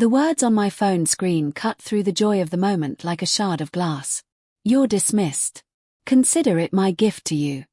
The words on my phone screen cut through the joy of the moment like a shard of glass. "You're dismissed. Consider it my gift to you."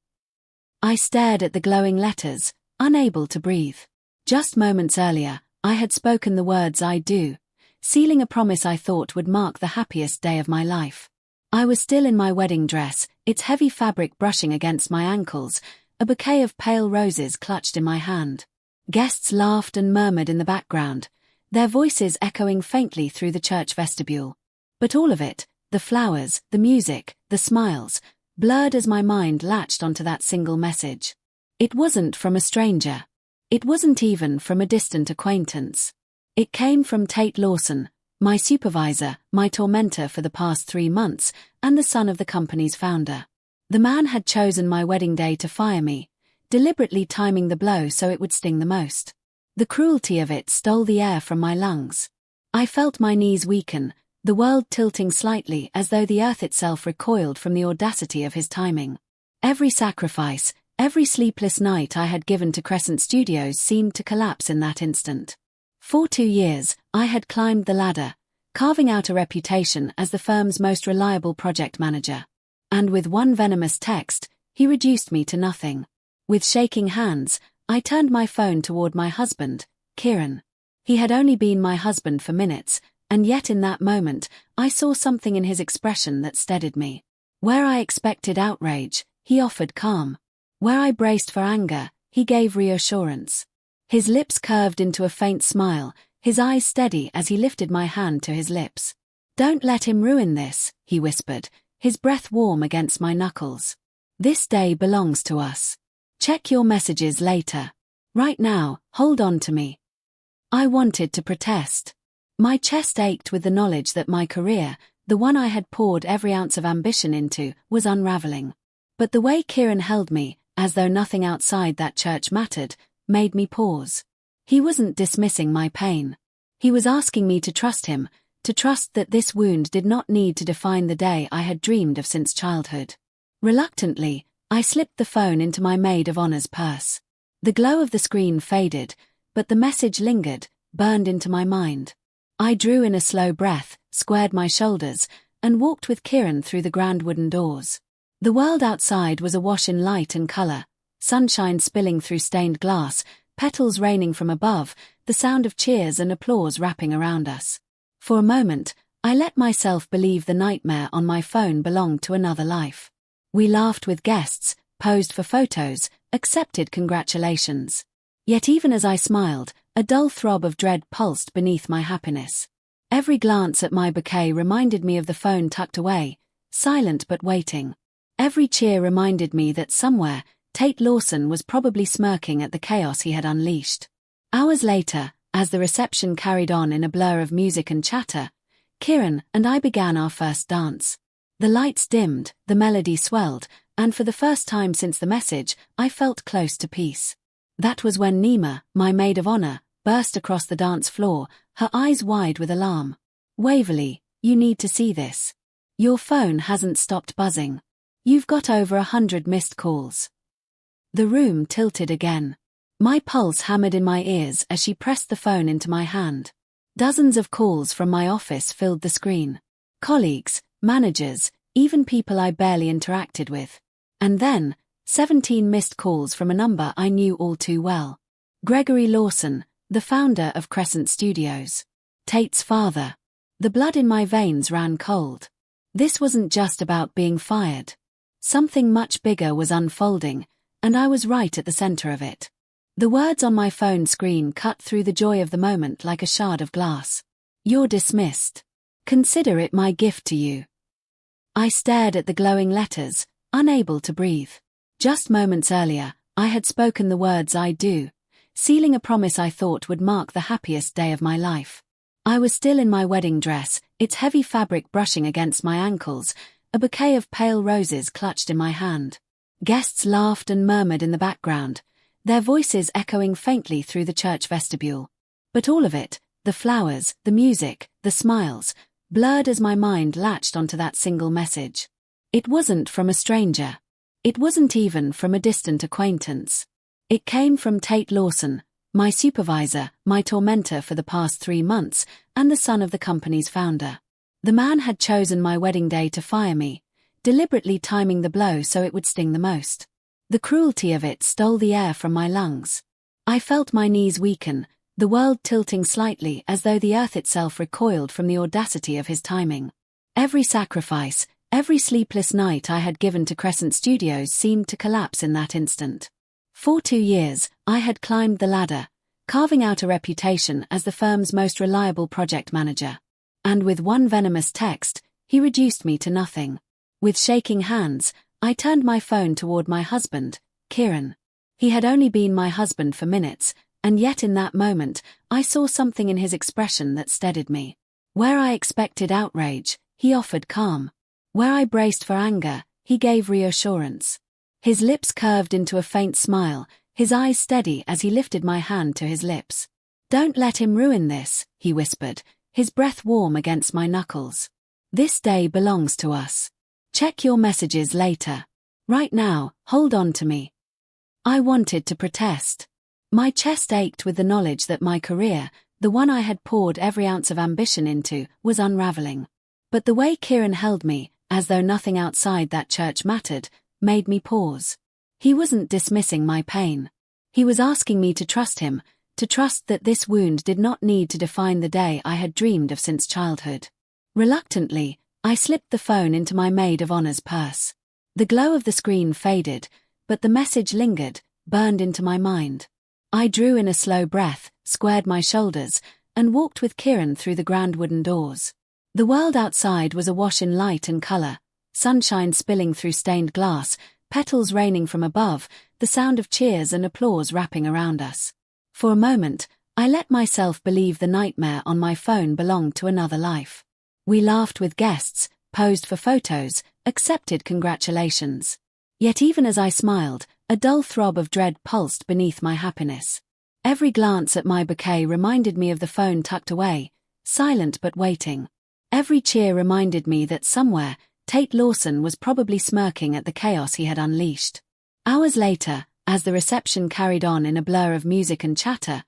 I stared at the glowing letters, unable to breathe. Just moments earlier, I had spoken the words "I do," sealing a promise I thought would mark the happiest day of my life. I was still in my wedding dress, its heavy fabric brushing against my ankles, a bouquet of pale roses clutched in my hand. Guests laughed and murmured in the background, their voices echoing faintly through the church vestibule. But all of it, the flowers, the music, the smiles, blurred as my mind latched onto that single message. It wasn't from a stranger. It wasn't even from a distant acquaintance. It came from Tate Lawson, my supervisor, my tormentor for the past 3 months, and the son of the company's founder. The man had chosen my wedding day to fire me, deliberately timing the blow so it would sting the most. The cruelty of it stole the air from my lungs. I felt my knees weaken, the world tilting slightly as though the earth itself recoiled from the audacity of his timing. Every sacrifice, every sleepless night I had given to Crescent Studios seemed to collapse in that instant. For 2 years, I had climbed the ladder, carving out a reputation as the firm's most reliable project manager. And with one venomous text, he reduced me to nothing. With shaking hands, I turned my phone toward my husband, Kieran. He had only been my husband for minutes, and yet in that moment, I saw something in his expression that steadied me. Where I expected outrage, he offered calm. Where I braced for anger, he gave reassurance. His lips curved into a faint smile, his eyes steady as he lifted my hand to his lips. "Don't let him ruin this," he whispered, his breath warm against my knuckles. "This day belongs to us. Check your messages later. Right now, hold on to me." I wanted to protest. My chest ached with the knowledge that my career, the one I had poured every ounce of ambition into, was unraveling. But the way Kieran held me, as though nothing outside that church mattered, made me pause. He wasn't dismissing my pain. He was asking me to trust him, to trust that this wound did not need to define the day I had dreamed of since childhood. Reluctantly, I slipped the phone into my maid of honor's purse. The glow of the screen faded, but the message lingered, burned into my mind. I drew in a slow breath, squared my shoulders, and walked with Kieran through the grand wooden doors. The world outside was awash in light and color, sunshine spilling through stained glass, petals raining from above, the sound of cheers and applause wrapping around us. For a moment, I let myself believe the nightmare on my phone belonged to another life. We laughed with guests, posed for photos, accepted congratulations. Yet even as I smiled, a dull throb of dread pulsed beneath my happiness. Every glance at my bouquet reminded me of the phone tucked away, silent but waiting. Every cheer reminded me that somewhere, Tate Lawson was probably smirking at the chaos he had unleashed. Hours later, as the reception carried on in a blur of music and chatter, Kieran and I began our first dance. The lights dimmed, the melody swelled, and for the first time since the message, I felt close to peace. That was when Nima, my maid of honor, burst across the dance floor, her eyes wide with alarm. "Waverley, you need to see this. Your phone hasn't stopped buzzing. You've got over 100 missed calls." The room tilted again. My pulse hammered in my ears as she pressed the phone into my hand. Dozens of calls from my office filled the screen. Colleagues, managers, even people I barely interacted with. And then, 17 missed calls from a number I knew all too well. Gregory Lawson, the founder of Crescent Studios. Tate's father. The blood in my veins ran cold. This wasn't just about being fired. Something much bigger was unfolding, and I was right at the center of it. The words on my phone screen cut through the joy of the moment like a shard of glass. "You're dismissed. Consider it my gift to you." I stared at the glowing letters, unable to breathe. Just moments earlier, I had spoken the words "I do," sealing a promise I thought would mark the happiest day of my life. I was still in my wedding dress, its heavy fabric brushing against my ankles, a bouquet of pale roses clutched in my hand. Guests laughed and murmured in the background, their voices echoing faintly through the church vestibule. But all of it, the flowers, the music, the smiles, blurred as my mind latched onto that single message. It wasn't from a stranger. It wasn't even from a distant acquaintance. It came from Tate Lawson, My supervisor, my tormentor for the past 3 months, and the son of the company's founder. The man had chosen my wedding day to fire me, deliberately timing the blow so it would sting the most. The cruelty of it stole the air from my lungs. I felt my knees weaken, the world tilting slightly as though the earth itself recoiled from the audacity of his timing. Every sacrifice, every sleepless night I had given to Crescent Studios seemed to collapse in that instant. For 2 years, I had climbed the ladder, carving out a reputation as the firm's most reliable project manager. And with one venomous text, he reduced me to nothing. With shaking hands, I turned my phone toward my husband, Kieran. He had only been my husband for minutes, and yet in that moment, I saw something in his expression that steadied me. Where I expected outrage, he offered calm. Where I braced for anger, he gave reassurance. His lips curved into a faint smile, his eyes steady as he lifted my hand to his lips. "Don't let him ruin this," he whispered, his breath warm against my knuckles. "This day belongs to us. Check your messages later. Right now, hold on to me." I wanted to protest. My chest ached with the knowledge that my career, the one I had poured every ounce of ambition into, was unraveling. But the way Kieran held me, as though nothing outside that church mattered, made me pause. He wasn't dismissing my pain. He was asking me to trust him, to trust that this wound did not need to define the day I had dreamed of since childhood. Reluctantly, I slipped the phone into my maid of honor's purse. The glow of the screen faded, but the message lingered, burned into my mind. I drew in a slow breath, squared my shoulders, and walked with Kieran through the grand wooden doors. The world outside was awash in light and color, sunshine spilling through stained glass, petals raining from above, the sound of cheers and applause wrapping around us. For a moment, I let myself believe the nightmare on my phone belonged to another life. We laughed with guests, posed for photos, accepted congratulations. Yet even as I smiled, a dull throb of dread pulsed beneath my happiness. Every glance at my bouquet reminded me of the phone tucked away, silent but waiting. Every cheer reminded me that somewhere, Tate Lawson was probably smirking at the chaos he had unleashed. Hours later, as the reception carried on in a blur of music and chatter,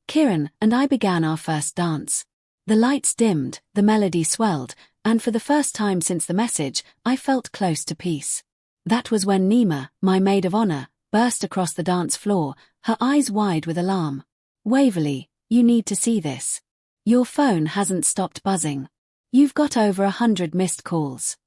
Kieran and I began our first dance. The lights dimmed, the melody swelled, and for the first time since the message, I felt close to peace. That was when Nima, my maid of honor, burst across the dance floor, her eyes wide with alarm. "Waverley, you need to see this. Your phone hasn't stopped buzzing. You've got over 100 missed calls."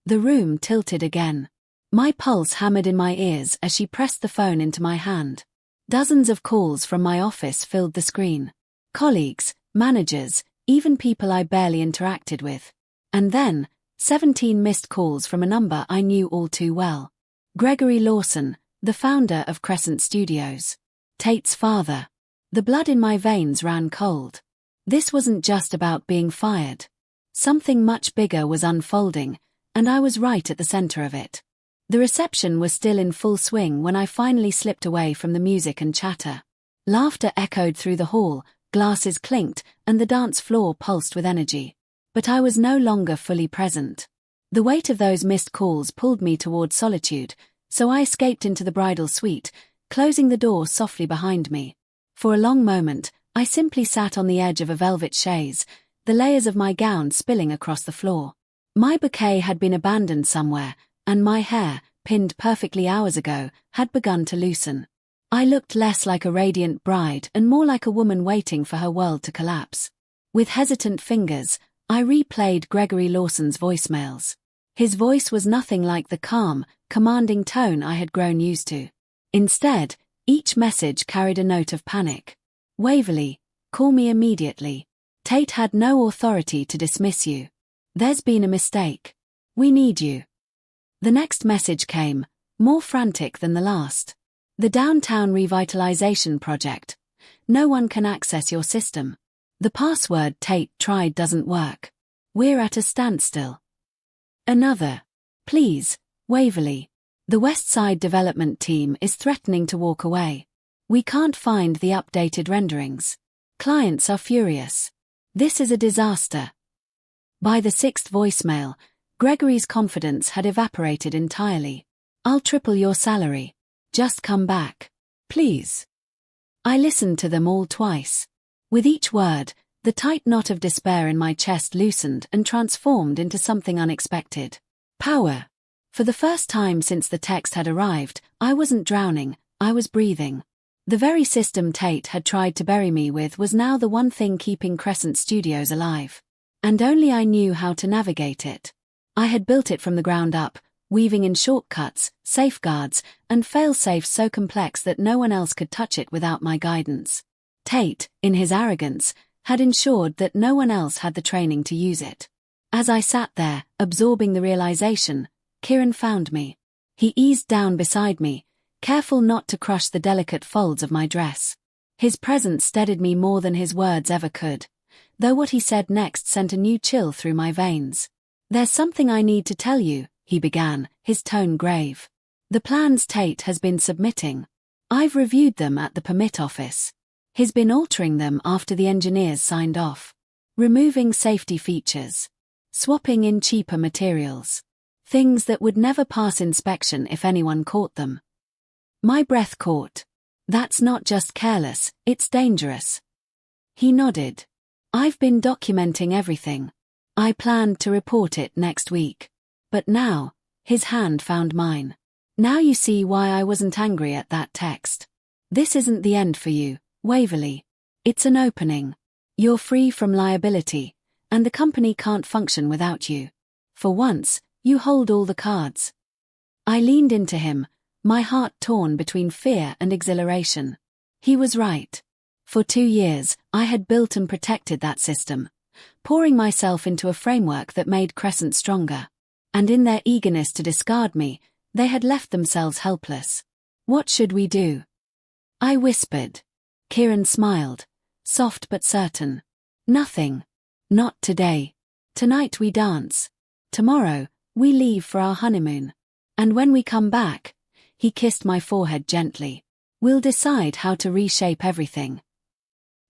The room tilted again. My pulse hammered in my ears as she pressed the phone into my hand. Dozens of calls from my office filled the screen. Colleagues, managers, even people I barely interacted with. And then, 17 missed calls from a number I knew all too well. Gregory Lawson, the founder of Crescent Studios. Tate's father. The blood in my veins ran cold. This wasn't just about being fired. Something much bigger was unfolding, and I was right at the center of it. The reception was still in full swing when I finally slipped away from the music and chatter. Laughter echoed through the hall, glasses clinked, and the dance floor pulsed with energy. But I was no longer fully present. The weight of those missed calls pulled me toward solitude, so I escaped into the bridal suite, closing the door softly behind me. For a long moment, I simply sat on the edge of a velvet chaise, the layers of my gown spilling across the floor. My bouquet had been abandoned somewhere, and my hair, pinned perfectly hours ago, had begun to loosen. I looked less like a radiant bride and more like a woman waiting for her world to collapse. With hesitant fingers, I replayed Gregory Lawson's voicemails. His voice was nothing like the calm, commanding tone I had grown used to. Instead, each message carried a note of panic. "Waverley, call me immediately. Tate had no authority to dismiss you. There's been a mistake. We need you." The next message came, more frantic than the last. "The Downtown Revitalization Project. No one can access your system. The password Tate tried doesn't work. We're at a standstill." Another. "Please, Waverley. The West Side development team is threatening to walk away. We can't find the updated renderings. Clients are furious. This is a disaster." By the sixth voicemail, Gregory's confidence had evaporated entirely. "I'll triple your salary. Just come back. Please." I listened to them all twice. With each word, the tight knot of despair in my chest loosened and transformed into something unexpected. Power. For the first time since the text had arrived, I wasn't drowning, I was breathing. The very system Tate had tried to bury me with was now the one thing keeping Crescent Studios alive. And only I knew how to navigate it. I had built it from the ground up, weaving in shortcuts, safeguards, and fail-safes so complex that no one else could touch it without my guidance. Tate, in his arrogance, had ensured that no one else had the training to use it. As I sat there, absorbing the realization, Kieran found me. He eased down beside me, careful not to crush the delicate folds of my dress. His presence steadied me more than his words ever could, though what he said next sent a new chill through my veins. "There's something I need to tell you," he began, his tone grave. "The plans Tate has been submitting. I've reviewed them at the permit office. He's been altering them after the engineers signed off. Removing safety features. Swapping in cheaper materials. Things that would never pass inspection if anyone caught them." My breath caught. "That's not just careless, it's dangerous." He nodded. "I've been documenting everything. I planned to report it next week. But now," his hand found mine. "Now you see why I wasn't angry at that text. This isn't the end for you, Waverley. It's an opening. You're free from liability, and the company can't function without you. For once, you hold all the cards." I leaned into him, my heart torn between fear and exhilaration. He was right. For 2 years, I had built and protected that system, pouring myself into a framework that made Crescent stronger. And in their eagerness to discard me, they had left themselves helpless. "What should we do?" I whispered. Kieran smiled, soft but certain. "Nothing. Not today. Tonight we dance. Tomorrow, we leave for our honeymoon. And when we come back," he kissed my forehead gently, "we'll decide how to reshape everything."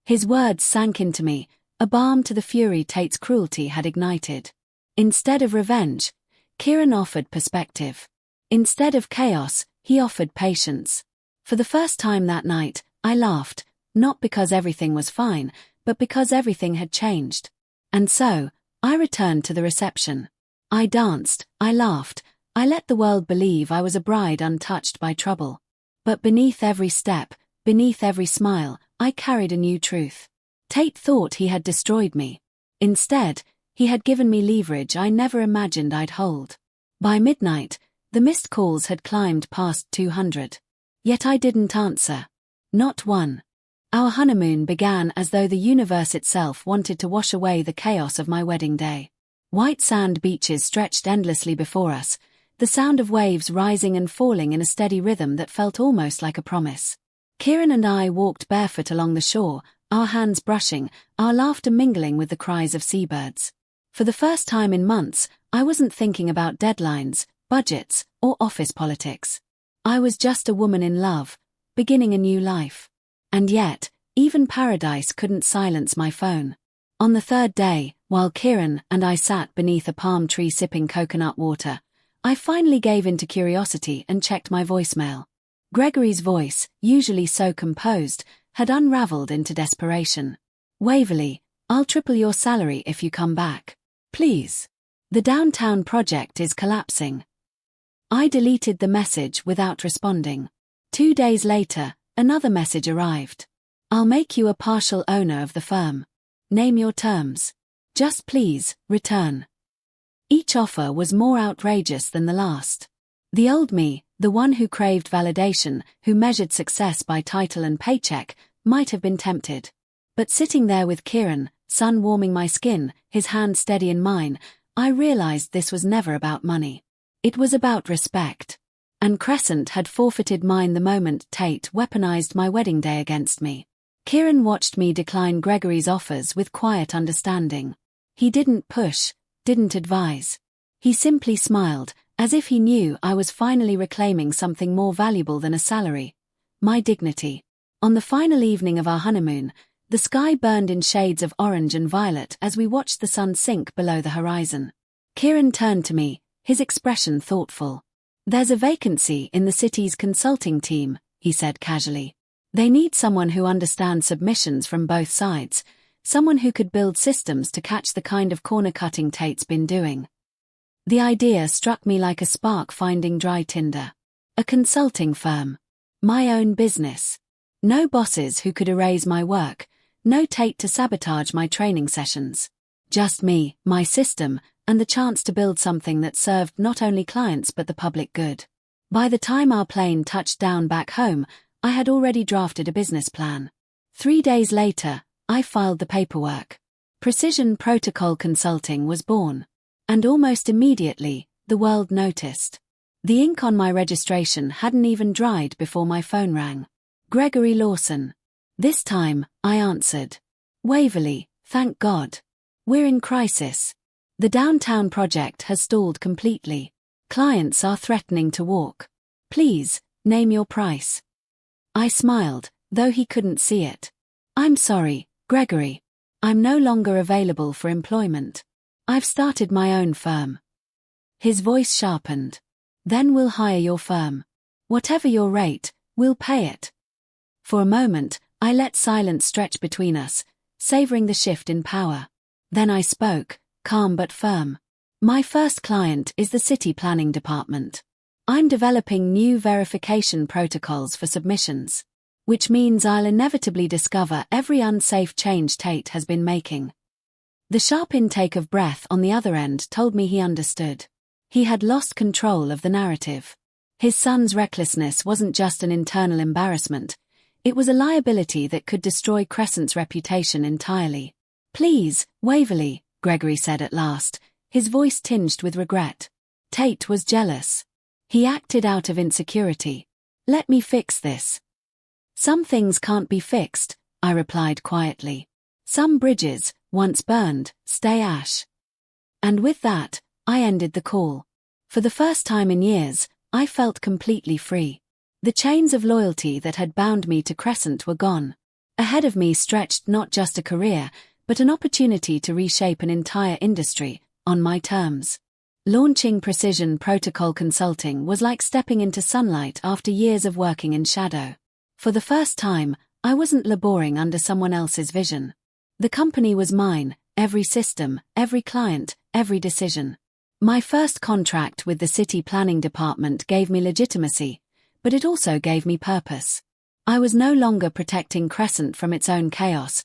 His words sank into me, a balm to the fury Tate's cruelty had ignited. Instead of revenge, Kieran offered perspective. Instead of chaos, he offered patience. For the first time that night, I laughed, not because everything was fine, but because everything had changed. And so, I returned to the reception. I danced, I laughed, I let the world believe I was a bride untouched by trouble. But beneath every step, beneath every smile, I carried a new truth. Tate thought he had destroyed me. Instead, he had given me leverage I never imagined I'd hold. By midnight, the missed calls had climbed past 200. Yet I didn't answer. Not one. Our honeymoon began as though the universe itself wanted to wash away the chaos of my wedding day. White sand beaches stretched endlessly before us, the sound of waves rising and falling in a steady rhythm that felt almost like a promise. Kieran and I walked barefoot along the shore, our hands brushing, our laughter mingling with the cries of seabirds. For the first time in months, I wasn't thinking about deadlines, budgets, or office politics. I was just a woman in love, beginning a new life. And yet, even paradise couldn't silence my phone. On the third day, while Kieran and I sat beneath a palm tree sipping coconut water, I finally gave in to curiosity and checked my voicemail. Gregory's voice, usually so composed, had unraveled into desperation. "Waverley, I'll triple your salary if you come back. Please. The downtown project is collapsing." I deleted the message without responding. 2 days later, another message arrived. "I'll make you a partial owner of the firm. Name your terms. Just please, return." Each offer was more outrageous than the last. The old me, the one who craved validation, who measured success by title and paycheck, might have been tempted. But sitting there with Kieran, sun warming my skin, his hand steady in mine, I realized this was never about money. It was about respect. And Crescent had forfeited mine the moment Tate weaponized my wedding day against me. Kieran watched me decline Gregory's offers with quiet understanding. He didn't push, didn't advise. He simply smiled, as if he knew I was finally reclaiming something more valuable than a salary: my dignity. On the final evening of our honeymoon, the sky burned in shades of orange and violet as we watched the sun sink below the horizon. Kieran turned to me, his expression thoughtful. "There's a vacancy in the city's consulting team," he said casually. They need someone who understands submissions from both sides, someone who could build systems to catch the kind of corner-cutting Tate's been doing. The idea struck me like a spark finding dry tinder. A consulting firm. My own business. No bosses who could erase my work, no Tate to sabotage my training sessions. Just me, my system, and the chance to build something that served not only clients but the public good. By the time our plane touched down back home, I had already drafted a business plan. 3 days later, I filed the paperwork. Precision Protocol Consulting was born. And almost immediately, the world noticed. The ink on my registration hadn't even dried before my phone rang. Gregory Lawson. This time, I answered. Waverley, thank God. We're in crisis. The downtown project has stalled completely. Clients are threatening to walk. Please, name your price. I smiled, though he couldn't see it. I'm sorry, Gregory. I'm no longer available for employment. I've started my own firm. His voice sharpened. Then we'll hire your firm. Whatever your rate, we'll pay it. For a moment, I let silence stretch between us, savoring the shift in power. Then I spoke, calm but firm. My first client is the city planning department. I'm developing new verification protocols for submissions, which means I'll inevitably discover every unsafe change Tate has been making. The sharp intake of breath on the other end told me he understood. He had lost control of the narrative. His son's recklessness wasn't just an internal embarrassment, it was a liability that could destroy Crescent's reputation entirely. Please, Waverley, Gregory said at last, his voice tinged with regret. Tate was jealous. He acted out of insecurity. Let me fix this. Some things can't be fixed, I replied quietly. Some bridges, once burned, stay ash. And with that, I ended the call. For the first time in years, I felt completely free. The chains of loyalty that had bound me to Crescent were gone. Ahead of me stretched not just a career, but an opportunity to reshape an entire industry, on my terms. Launching Precision Protocol Consulting was like stepping into sunlight after years of working in shadow. For the first time, I wasn't laboring under someone else's vision. The company was mine, every system, every client, every decision. My first contract with the city planning department gave me legitimacy, but it also gave me purpose. I was no longer protecting Crescent from its own chaos.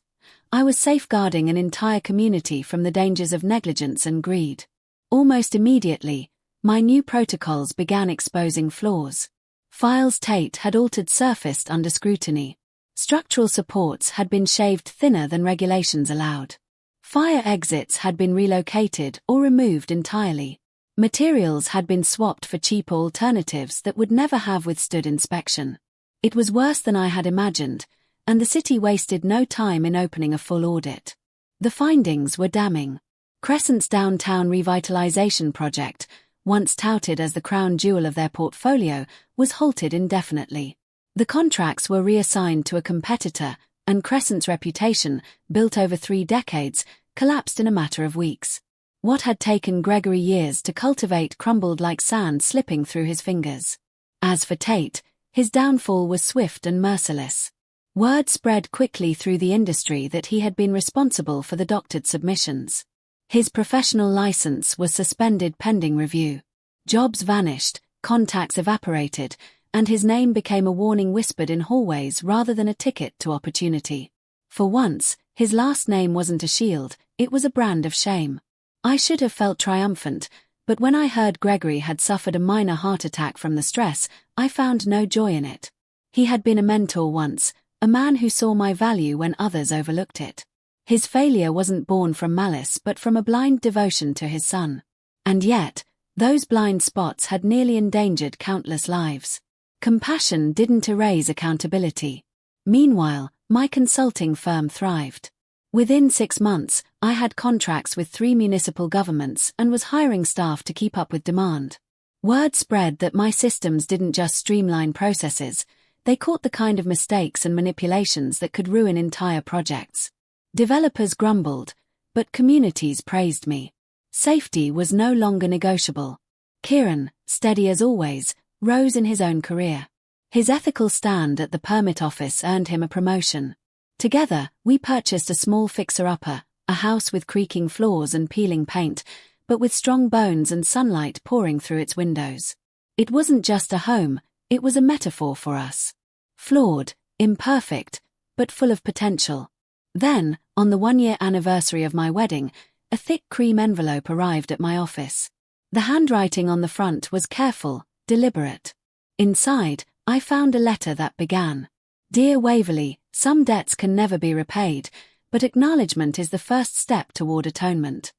I was safeguarding an entire community from the dangers of negligence and greed. Almost immediately, my new protocols began exposing flaws. Files Tate had altered surfaced under scrutiny. Structural supports had been shaved thinner than regulations allowed. Fire exits had been relocated or removed entirely. Materials had been swapped for cheaper alternatives that would never have withstood inspection. It was worse than I had imagined, and the city wasted no time in opening a full audit. The findings were damning. Crescent's downtown revitalization project, once touted as the crown jewel of their portfolio, was halted indefinitely. The contracts were reassigned to a competitor, and Crescent's reputation, built over 3 decades, collapsed in a matter of weeks. What had taken Gregory years to cultivate crumbled like sand slipping through his fingers. As for Tate, his downfall was swift and merciless. Word spread quickly through the industry that he had been responsible for the doctored submissions. His professional license was suspended pending review. Jobs vanished, contacts evaporated, and his name became a warning whispered in hallways rather than a ticket to opportunity. For once, his last name wasn't a shield, it was a brand of shame. I should have felt triumphant, but when I heard Gregory had suffered a minor heart attack from the stress, I found no joy in it. He had been a mentor once, a man who saw my value when others overlooked it. His failure wasn't born from malice but from a blind devotion to his son. And yet, those blind spots had nearly endangered countless lives. Compassion didn't erase accountability. Meanwhile, my consulting firm thrived. Within 6 months, I had contracts with 3 municipal governments and was hiring staff to keep up with demand. Word spread that my systems didn't just streamline processes, they caught the kind of mistakes and manipulations that could ruin entire projects. Developers grumbled, but communities praised me. Safety was no longer negotiable. Kieran, steady as always, rose in his own career. His ethical stand at the permit office earned him a promotion. Together, we purchased a small fixer-upper, a house with creaking floors and peeling paint, but with strong bones and sunlight pouring through its windows. It wasn't just a home, it was a metaphor for us. Flawed, imperfect, but full of potential. Then, on the 1-year anniversary of my wedding, a thick cream envelope arrived at my office. The handwriting on the front was careful, deliberate. Inside, I found a letter that began, "Dear Waverley, some debts can never be repaid, but acknowledgement is the first step toward atonement."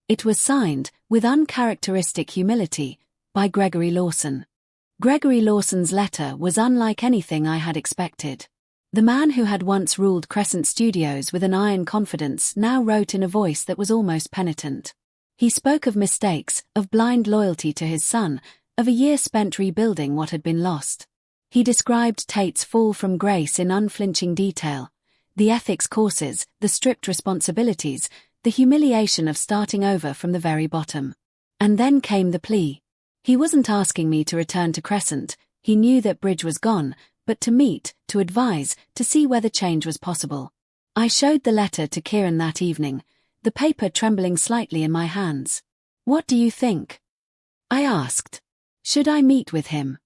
It was signed, with uncharacteristic humility, by Gregory Lawson. Gregory Lawson's letter was unlike anything I had expected. The man who had once ruled Crescent Studios with an iron confidence now wrote in a voice that was almost penitent. He spoke of mistakes, of blind loyalty to his son, of a year spent rebuilding what had been lost. He described Tate's fall from grace in unflinching detail, the ethics courses, the stripped responsibilities, the humiliation of starting over from the very bottom. And then came the plea. He wasn't asking me to return to Crescent, he knew that Bridge was gone, but to meet, to advise, to see whether change was possible. I showed the letter to Kieran that evening, the paper trembling slightly in my hands. "What do you think?" I asked. "Should I meet with him?"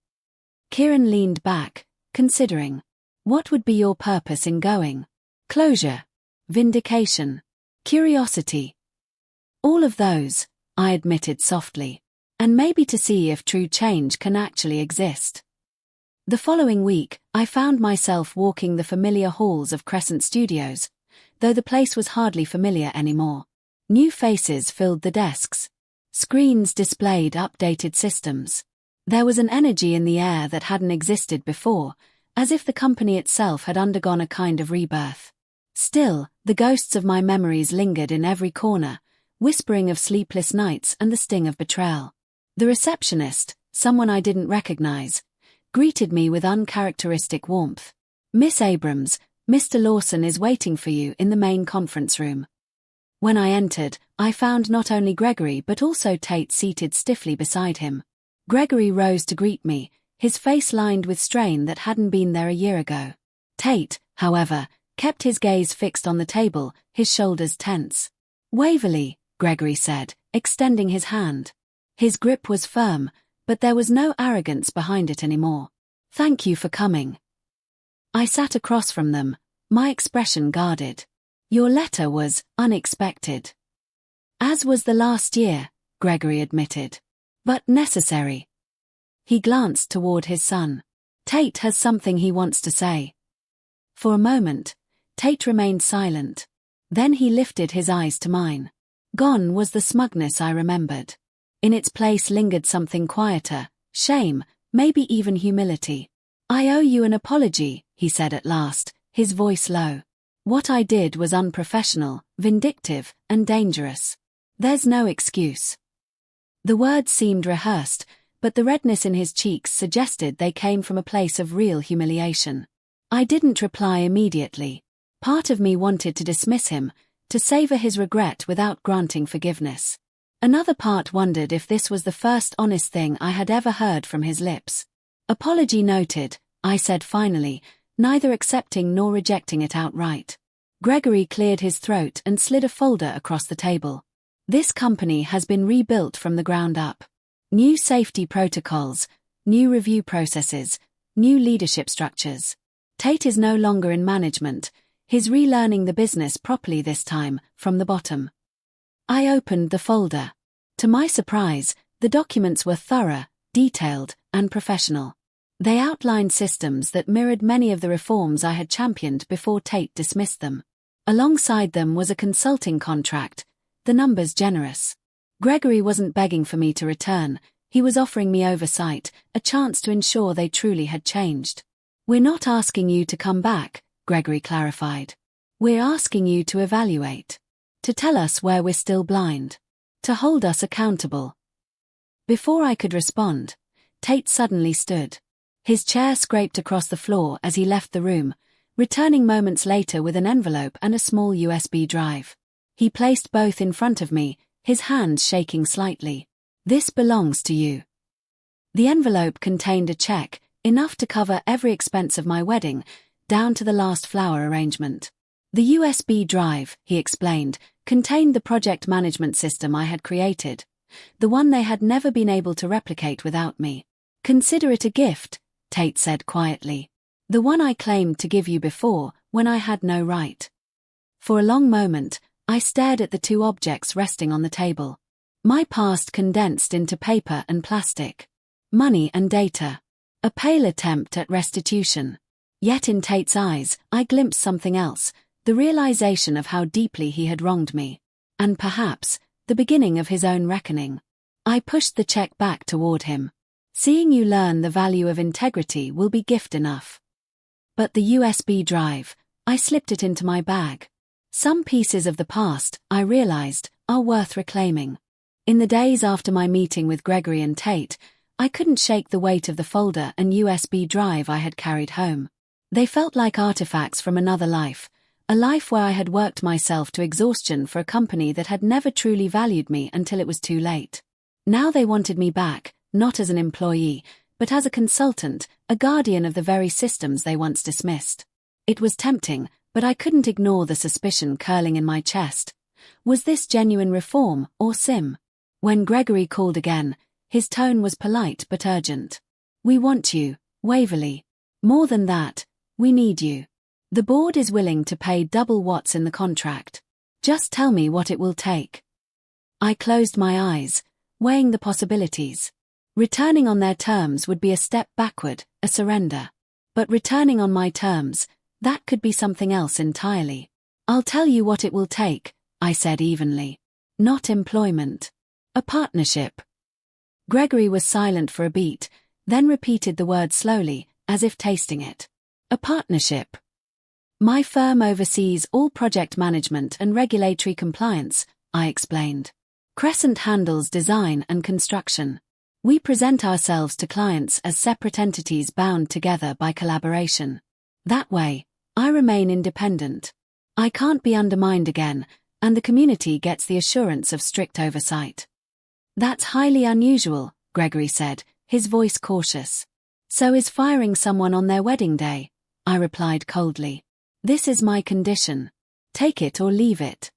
Kieran leaned back, considering. "What would be your purpose in going?" "Closure. Vindication. Curiosity." "All of those," I admitted softly. "And maybe to see if true change can actually exist." The following week, I found myself walking the familiar halls of Crescent Studios, though the place was hardly familiar anymore. New faces filled the desks. Screens displayed updated systems. There was an energy in the air that hadn't existed before, as if the company itself had undergone a kind of rebirth. Still, the ghosts of my memories lingered in every corner, whispering of sleepless nights and the sting of betrayal. The receptionist, someone I didn't recognize, greeted me with uncharacteristic warmth. "Miss Abrams, Mr. Lawson is waiting for you in the main conference room." When I entered, I found not only Gregory but also Tate seated stiffly beside him. Gregory rose to greet me, his face lined with strain that hadn't been there a year ago. Tate, however, kept his gaze fixed on the table, his shoulders tense. "Waverley," Gregory said, extending his hand. His grip was firm, but there was no arrogance behind it anymore. "Thank you for coming." I sat across from them, my expression guarded. "Your letter was unexpected." "As was the last year," Gregory admitted. "But necessary." He glanced toward his son. "Tate has something he wants to say." For a moment, Tate remained silent. Then he lifted his eyes to mine. Gone was the smugness I remembered. In its place lingered something quieter, shame, maybe even humility. "I owe you an apology," he said at last, his voice low. "What I did was unprofessional, vindictive, and dangerous. There's no excuse." The words seemed rehearsed, but the redness in his cheeks suggested they came from a place of real humiliation. I didn't reply immediately. Part of me wanted to dismiss him, to savor his regret without granting forgiveness. Another part wondered if this was the first honest thing I had ever heard from his lips. "Apology noted," I said finally, neither accepting nor rejecting it outright. Gregory cleared his throat and slid a folder across the table. "This company has been rebuilt from the ground up. New safety protocols, new review processes, new leadership structures. Tate is no longer in management, he's relearning the business properly this time, from the bottom." I opened the folder. To my surprise, the documents were thorough, detailed, and professional. They outlined systems that mirrored many of the reforms I had championed before Tate dismissed them. Alongside them was a consulting contract, the numbers generous. Gregory wasn't begging for me to return, he was offering me oversight, a chance to ensure they truly had changed. "We're not asking you to come back," Gregory clarified. "We're asking you to evaluate. To tell us where we're still blind. To hold us accountable." Before I could respond, Tate suddenly stood. His chair scraped across the floor as he left the room, returning moments later with an envelope and a small USB drive. He placed both in front of me, his hands shaking slightly. "This belongs to you." The envelope contained a check, enough to cover every expense of my wedding, down to the last flower arrangement. The USB drive, he explained, contained the project management system I had created, the one they had never been able to replicate without me. Consider it a gift, Tate said quietly. The one I claimed to give you before, when I had no right. For a long moment, I stared at the two objects resting on the table. My past condensed into paper and plastic. Money and data. A pale attempt at restitution. Yet in Tate's eyes, I glimpsed something else, the realization of how deeply he had wronged me. And perhaps, the beginning of his own reckoning. I pushed the check back toward him. Seeing you learn the value of integrity will be gift enough. But the USB drive, I slipped it into my bag. Some pieces of the past, I realized, are worth reclaiming. In the days after my meeting with Gregory and Tate, I couldn't shake the weight of the folder and USB drive I had carried home. They felt like artifacts from another life, a life where I had worked myself to exhaustion for a company that had never truly valued me until it was too late. Now they wanted me back, not as an employee, but as a consultant, a guardian of the very systems they once dismissed. It was tempting, but I couldn't ignore the suspicion curling in my chest. Was this genuine reform, or sim? When Gregory called again, his tone was polite but urgent. We want you, Waverley. More than that, we need you. The board is willing to pay double what's in the contract. Just tell me what it will take. I closed my eyes, weighing the possibilities. Returning on their terms would be a step backward, a surrender. But returning on my terms, that could be something else entirely. I'll tell you what it will take, I said evenly. Not employment. A partnership. Gregory was silent for a beat, then repeated the word slowly, as if tasting it. A partnership. My firm oversees all project management and regulatory compliance, I explained. Crescent handles design and construction. We present ourselves to clients as separate entities bound together by collaboration. That way, I remain independent. I can't be undermined again, and the community gets the assurance of strict oversight. That's highly unusual, Gregory said, his voice cautious. So is firing someone on their wedding day, I replied coldly. This is my condition. Take it or leave it.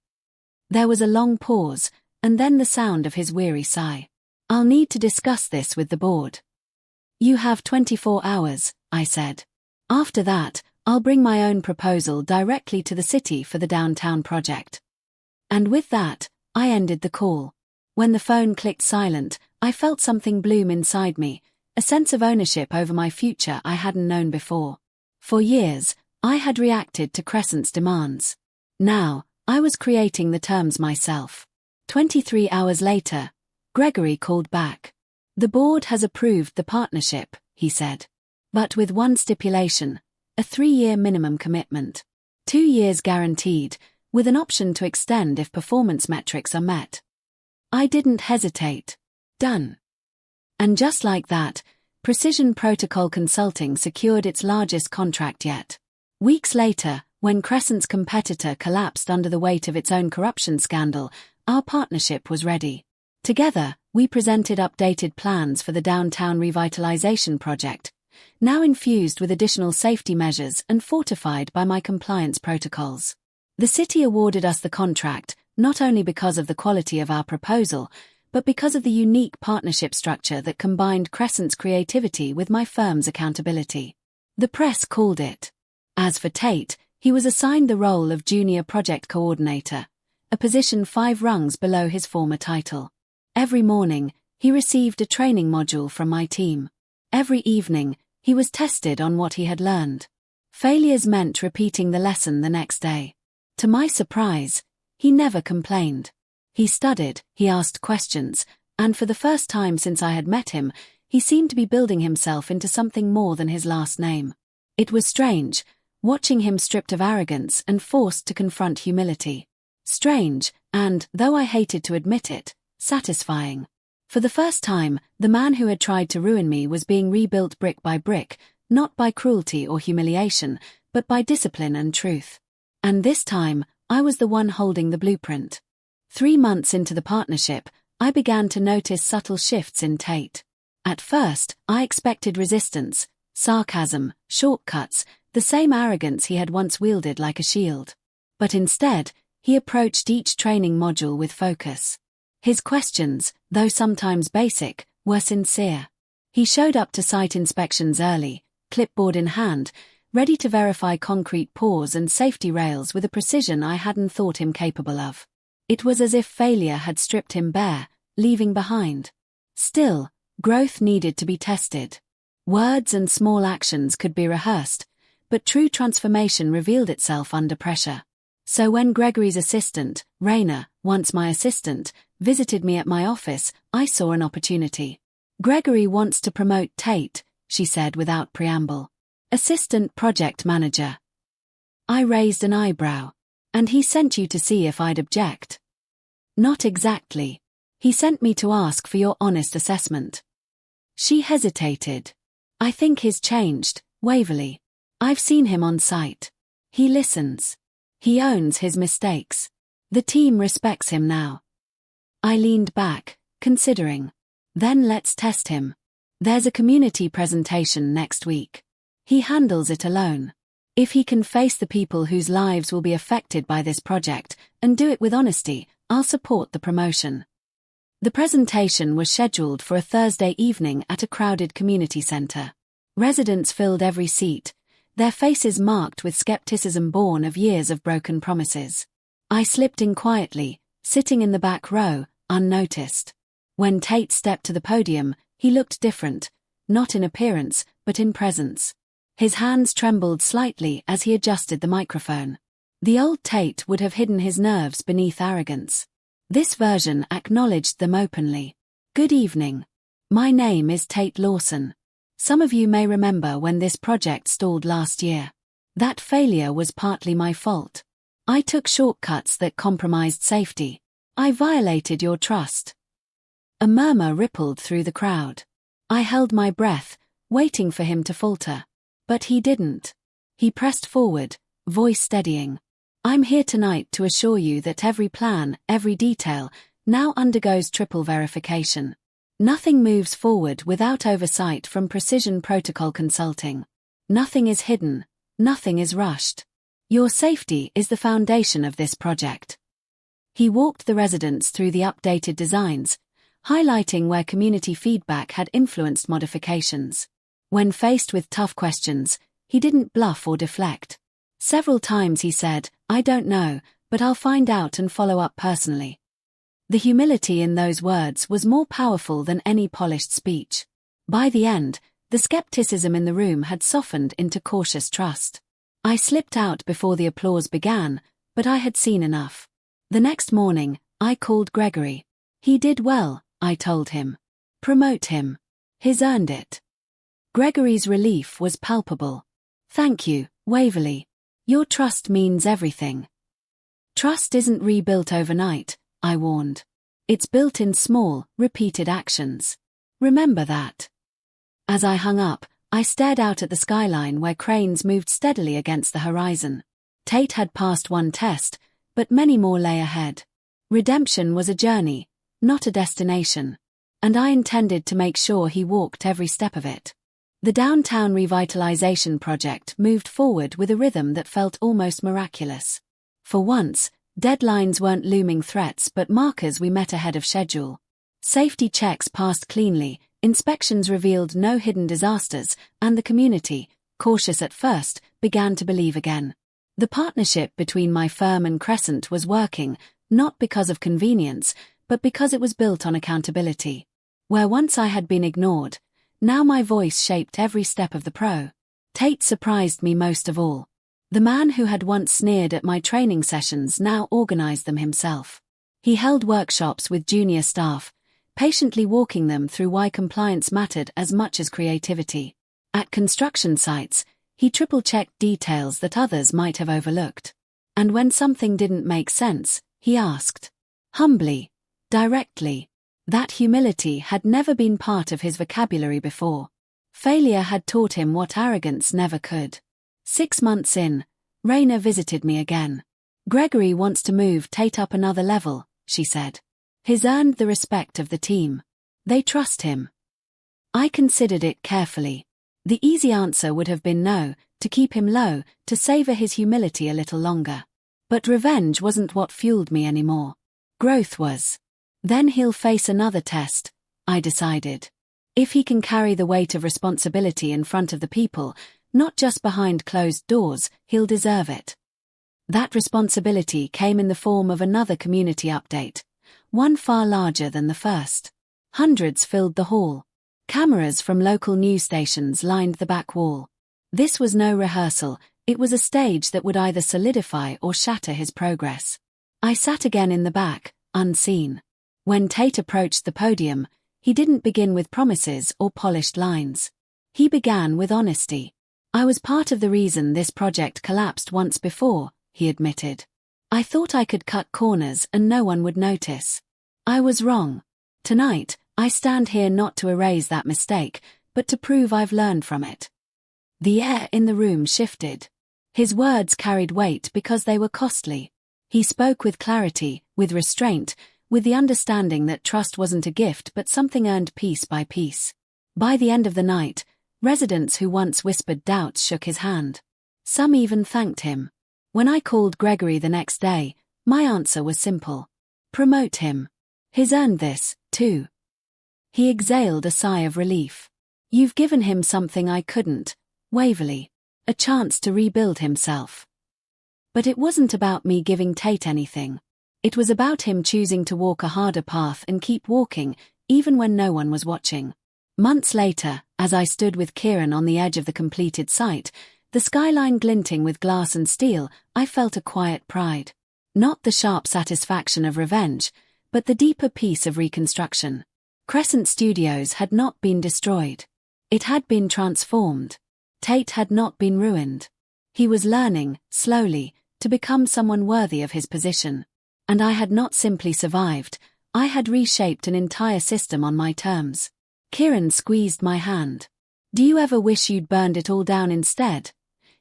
There was a long pause, and then the sound of his weary sigh. I'll need to discuss this with the board. You have 24 hours, I said. After that, I'll bring my own proposal directly to the city for the downtown project. And with that, I ended the call. When the phone clicked silent, I felt something bloom inside me, a sense of ownership over my future I hadn't known before. For years, I had reacted to Crescent's demands. Now, I was creating the terms myself. 23 hours later, Gregory called back. The board has approved the partnership, he said. But with one stipulation, a 3-year minimum commitment. 2 years guaranteed, with an option to extend if performance metrics are met. I didn't hesitate. Done. And just like that, Precision Protocol Consulting secured its largest contract yet. Weeks later, when Crescent's competitor collapsed under the weight of its own corruption scandal, our partnership was ready. Together, we presented updated plans for the downtown revitalization project, now infused with additional safety measures and fortified by my compliance protocols. The city awarded us the contract, not only because of the quality of our proposal, but because of the unique partnership structure that combined Crescent's creativity with my firm's accountability. The press called it. As for Tate, he was assigned the role of junior project coordinator, a position 5 rungs below his former title. Every morning, he received a training module from my team. Every evening, he was tested on what he had learned. Failures meant repeating the lesson the next day. To my surprise, he never complained. He studied, he asked questions, and for the first time since I had met him, he seemed to be building himself into something more than his last name. It was strange, watching him stripped of arrogance and forced to confront humility. Strange, and, though I hated to admit it, satisfying. For the first time, the man who had tried to ruin me was being rebuilt brick by brick, not by cruelty or humiliation, but by discipline and truth. And this time, I was the one holding the blueprint. 3 months into the partnership, I began to notice subtle shifts in Tate. At first, I expected resistance, sarcasm, shortcuts, the same arrogance he had once wielded like a shield. But instead, he approached each training module with focus. His questions, though sometimes basic, were sincere. He showed up to site inspections early, clipboard in hand, ready to verify concrete pours and safety rails with a precision I hadn't thought him capable of. It was as if failure had stripped him bare, leaving behind. Still, growth needed to be tested. Words and small actions could be rehearsed, but true transformation revealed itself under pressure. So when Gregory's assistant, Raina, once my assistant, visited me at my office, I saw an opportunity. "Gregory wants to promote Tate," she said without preamble. "Assistant project manager." I raised an eyebrow. "And he sent you to see if I'd object?" "Not exactly. He sent me to ask for your honest assessment." She hesitated. "I think he's changed, Waverley. I've seen him on site. He listens. He owns his mistakes. The team respects him now." I leaned back, considering. "Then let's test him. There's a community presentation next week. He handles it alone. If he can face the people whose lives will be affected by this project, and do it with honesty, I'll support the promotion." The presentation was scheduled for a Thursday evening at a crowded community center. Residents filled every seat, their faces marked with skepticism born of years of broken promises. I slipped in quietly, sitting in the back row, unnoticed. When Tate stepped to the podium, he looked different, not in appearance, but in presence. His hands trembled slightly as he adjusted the microphone. The old Tate would have hidden his nerves beneath arrogance. This version acknowledged them openly. "Good evening. My name is Tate Lawson. Some of you may remember when this project stalled last year. That failure was partly my fault. I took shortcuts that compromised safety. I violated your trust." A murmur rippled through the crowd. I held my breath, waiting for him to falter. But he didn't. He pressed forward, voice steadying. "I'm here tonight to assure you that every plan, every detail, now undergoes triple verification. Nothing moves forward without oversight from Precision Protocol Consulting. Nothing is hidden, nothing is rushed. Your safety is the foundation of this project." He walked the residents through the updated designs, highlighting where community feedback had influenced modifications. When faced with tough questions, he didn't bluff or deflect. Several times he said, "I don't know, but I'll find out and follow up personally." The humility in those words was more powerful than any polished speech. By the end, the skepticism in the room had softened into cautious trust. I slipped out before the applause began, but I had seen enough. The next morning, I called Gregory. "He did well," I told him. "Promote him. He's earned it." Gregory's relief was palpable. "Thank you, Waverley. Your trust means everything." "Trust isn't rebuilt overnight," I warned. "It's built in small, repeated actions. Remember that." As I hung up, I stared out at the skyline where cranes moved steadily against the horizon. Tate had passed one test, but many more lay ahead. Redemption was a journey, not a destination, and I intended to make sure he walked every step of it. The downtown revitalization project moved forward with a rhythm that felt almost miraculous. For once, deadlines weren't looming threats but markers we met ahead of schedule. Safety checks passed cleanly, inspections revealed no hidden disasters, and the community, cautious at first, began to believe again. The partnership between my firm and Crescent was working, not because of convenience, but because it was built on accountability. Where once I had been ignored, now my voice shaped every step of the pro. Tate surprised me most of all. The man who had once sneered at my training sessions now organized them himself. He held workshops with junior staff, patiently walking them through why compliance mattered as much as creativity. At construction sites, he triple-checked details that others might have overlooked. And when something didn't make sense, he asked. Humbly, directly. That humility had never been part of his vocabulary before. Failure had taught him what arrogance never could. 6 months in, Raina visited me again. "Gregory wants to move Tate up another level," she said. "He's earned the respect of the team. They trust him." I considered it carefully. The easy answer would have been no, to keep him low, to savor his humility a little longer. But revenge wasn't what fueled me anymore. Growth was. Then he'll face another test, I decided. If he can carry the weight of responsibility in front of the people, not just behind closed doors, he'll deserve it. That responsibility came in the form of another community update, one far larger than the first. Hundreds filled the hall. Cameras from local news stations lined the back wall. This was no rehearsal, it was a stage that would either solidify or shatter his progress. I sat again in the back, unseen. When Tate approached the podium, he didn't begin with promises or polished lines. He began with honesty. I was part of the reason this project collapsed once before, he admitted. I thought I could cut corners and no one would notice. I was wrong. Tonight, I stand here not to erase that mistake, but to prove I've learned from it. The air in the room shifted. His words carried weight because they were costly. He spoke with clarity, with restraint, with the understanding that trust wasn't a gift but something earned piece by piece. By the end of the night, residents who once whispered doubts shook his hand. Some even thanked him. When I called Gregory the next day, my answer was simple. Promote him. He's earned this, too. He exhaled a sigh of relief. You've given him something I couldn't, Waverley. A chance to rebuild himself. But it wasn't about me giving Tate anything. It was about him choosing to walk a harder path and keep walking, even when no one was watching. Months later, as I stood with Kieran on the edge of the completed site, the skyline glinting with glass and steel, I felt a quiet pride. Not the sharp satisfaction of revenge, but the deeper peace of reconstruction. Crescent Studios had not been destroyed. It had been transformed. Tate had not been ruined. He was learning, slowly, to become someone worthy of his position. And I had not simply survived, I had reshaped an entire system on my terms. Kieran squeezed my hand. Do you ever wish you'd burned it all down instead?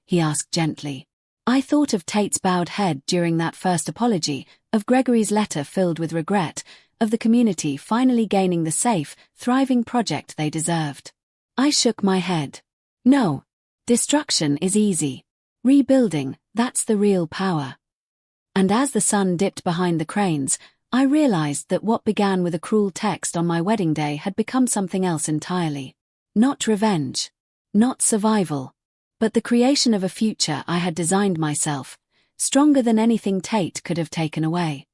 He asked gently. I thought of Tate's bowed head during that first apology, of Gregory's letter filled with regret, of the community finally gaining the safe, thriving project they deserved. I shook my head. No. Destruction is easy. Rebuilding, that's the real power. And as the sun dipped behind the cranes, I realized that what began with a cruel text on my wedding day had become something else entirely. Not revenge. Not survival. But the creation of a future I had designed myself, stronger than anything Tate could have taken away.